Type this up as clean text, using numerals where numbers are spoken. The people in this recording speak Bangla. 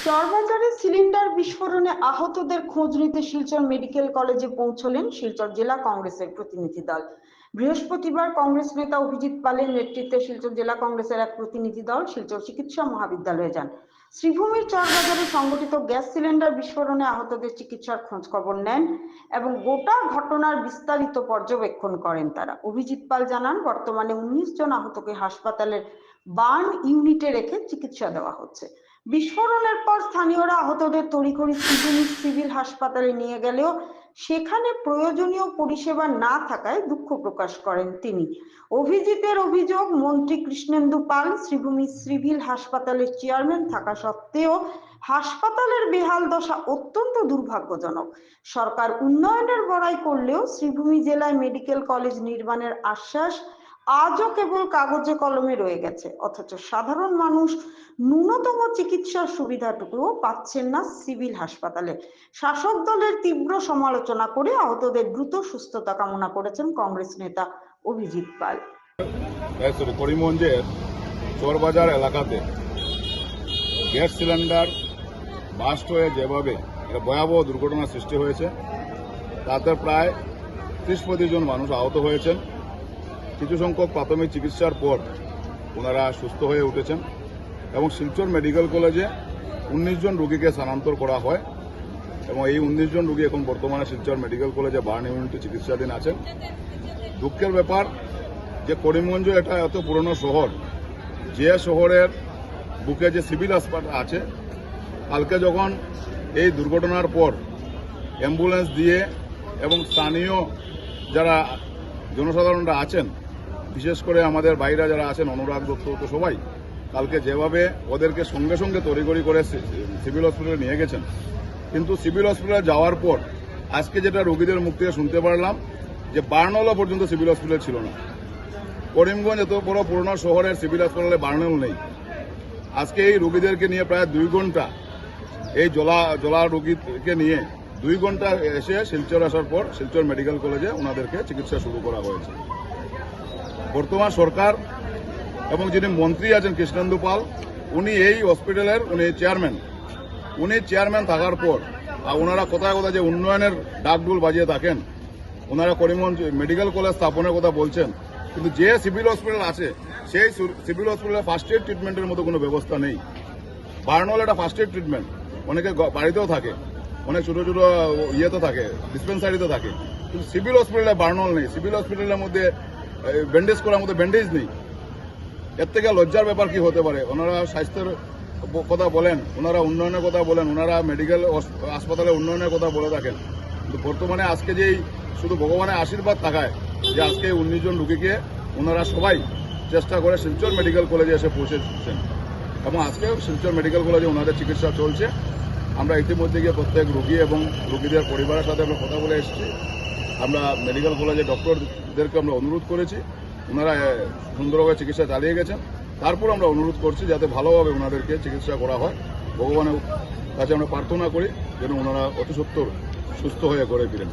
চরবাজারে সিলিন্ডার বিস্ফোরণে আহতদের খোঁজ নিতে শিলচর মেডিকেল কলেজে পৌঁছলেন শিলচর জেলা কংগ্রেসের প্রতিনিধি দল। বৃহস্পতিবার কংগ্রেস নেতা অভিজিৎ পালের নেতৃত্বে শিলচর জেলা কংগ্রেসের এক প্রতিনিধি দল শিলচর চিকিৎসা মহাবিদ্যালয়ে যান। শ্রীভূমির চরবাজারে সংঘটিত গ্যাস সিলিন্ডার বিস্ফোরণে আহতদের চিকিৎসার খোঁজ খবর নেন এবং গোটা ঘটনার বিস্তারিত পর্যবেক্ষণ করেন তারা। অভিজিৎ পাল জানান, বর্তমানে 19 জন আহতকে হাসপাতালের বার্ন ইউনিটে রেখে চিকিৎসা দেওয়া হচ্ছে। বিস্ফোরণের পর স্থানীয়রা আহতদের তড়িঘড়ি সিভিল হাসপাতালে নিয়ে গেলেও সেখানে প্রয়োজনীয় পরিষেবা না থাকায় দুঃখ প্রকাশ করেন তিনি। অভিজিতের অভিযোগ, মন্ত্রী কৃষ্ণেন্দু পাল শ্রীভূমি সিভিল হাসপাতালের চেয়ারম্যান থাকা সত্ত্বেও হাসপাতালের বেহাল দশা অত্যন্ত দুর্ভাগ্যজনক। সরকার উন্নয়নের বড়াই করলেও শ্রীভূমি জেলায় মেডিকেল কলেজ নির্মাণের আশ্বাস আজও কেবল কাগজে কলমে রয়ে গেছে, অথচ সাধারণ মানুষ ন্যূনতম চিকিৎসার সুবিধাটুকুও পাচ্ছেন না সিভিল হাসপাতালে। শাসক দলের তীব্র সমালোচনা করে আহতদের দ্রুত সুস্থতা কামনা করেছেন কংগ্রেস নেতা অভিজিৎ পাল। করিমগঞ্জের চরবাজার এলাকাতে গ্যাস সিলিন্ডার বাস্ট হয়ে যেভাবে একটা ভয়াবহ দুর্ঘটনার সৃষ্টি হয়েছে, তাতে প্রায় 30-35 জন মানুষ আহত হয়েছেন। কিছু সংখ্যক প্রাথমিক চিকিৎসার পর ওনারা সুস্থ হয়ে উঠেছেন এবং শিলচর মেডিকেল কলেজে 19 জন রোগীকে স্থানান্তর করা হয় এবং এই 19 জন রোগী এখন বর্তমানে শিলচর মেডিকেল কলেজে বার্ন ইউনিটে চিকিৎসাধীন আছেন। দুঃখের ব্যাপার যে করিমগঞ্জ এটা এত পুরনো শহর, যে শহরের বুকে যে সিভিল হাসপাতাল আছে, কালকে যখন এই দুর্ঘটনার পর অ্যাম্বুলেন্স দিয়ে এবং স্থানীয় যারা জনসাধারণরা আছেন, বিশেষ করে আমাদের বাইরা যারা আছেন, অনুরাগ দত্ত, তো সবাই কালকে যেভাবে ওদেরকে সঙ্গে সঙ্গে তড়িঘড়ি করে সিভিল হসপিটালে নিয়ে গেছেন, কিন্তু সিভিল হসপিটালে যাওয়ার পর আজকে যেটা রোগীদের মুখ থেকে শুনতে পারলাম যে বার্নহল পর্যন্ত সিভিল হসপিটাল ছিল না। করিমগঞ্জ এত বড় পুরনো শহরের সিভিল হাসপাতালে বার্নহল নেই। আজকে এই রোগীদেরকে নিয়ে প্রায় 2 ঘন্টা, এই জলা রোগীকে নিয়ে 2 ঘন্টা এসে শিলচর আসার পর শিলচর মেডিকেল কলেজে ওনাদেরকে চিকিৎসা শুরু করা হয়েছে। বর্তমান সরকার এবং যিনি মন্ত্রী আছেন কৃষ্ণেন্দু পাল, উনি এই হসপিটালের উনি চেয়ারম্যান থাকার পর ওনারা কোথায় কোথায় যে উন্নয়নের ডাকডুল বাজিয়ে থাকেন, ওনারা করিমগঞ্জ মেডিকেল কলেজ স্থাপনের কথা বলছেন, কিন্তু যে সিভিল হসপিটাল আছে সেই সিভিল হসপিটালে ফার্স্ট এড ট্রিটমেন্টের মতো কোনো ব্যবস্থা নেই। বার্নহল একটা ফার্স্ট এড ট্রিটমেন্ট, অনেকে বাড়িতেও থাকে, অনেক ছোটো ছোটো ইয়েতে থাকে, ডিসপেন্সারিতে থাকে, কিন্তু সিভিল হসপিটালে বার্নহল নেই। সিভিল হসপিটালের মধ্যে ব্যান্ডেজ করার মধ্যে ব্যান্ডেজ নেই। এর থেকে লজ্জার ব্যাপার কি হতে পারে? ওনারা স্বাস্থ্যের কথা বলেন, ওনারা উন্নয়নের কথা বলেন, ওনারা মেডিকেল হাসপাতালে উন্নয়নের কথা বলে থাকেন, কিন্তু বর্তমানে আজকে যেই শুধু ভগবানের আশীর্বাদ থাকায় যে আজকে 19 জন রোগীকে ওনারা সবাই চেষ্টা করে শিলচর মেডিকেল কলেজে এসে পৌঁছেছেন এবং আজকে শিলচর মেডিকেল কলেজে ওনাদের চিকিৎসা চলছে। আমরা ইতিমধ্যে গিয়ে প্রত্যেক রোগী এবং রোগীদের পরিবারের সাথে আমরা কথা বলে এসেছি। আমরা মেডিকেল কলেজে ডক্টরদেরকে আমরা অনুরোধ করেছি, ওনারা সুন্দরভাবে চিকিৎসা চালিয়ে গেছেন। তারপর আমরা অনুরোধ করছি যাতে ভালোভাবে ওনাদেরকে চিকিৎসা করা হয়। ভগবানের কাছে আমরা প্রার্থনা করি যেন ওনারা অতি সত্বর সুস্থ হয়ে ঘরে ফিরেন।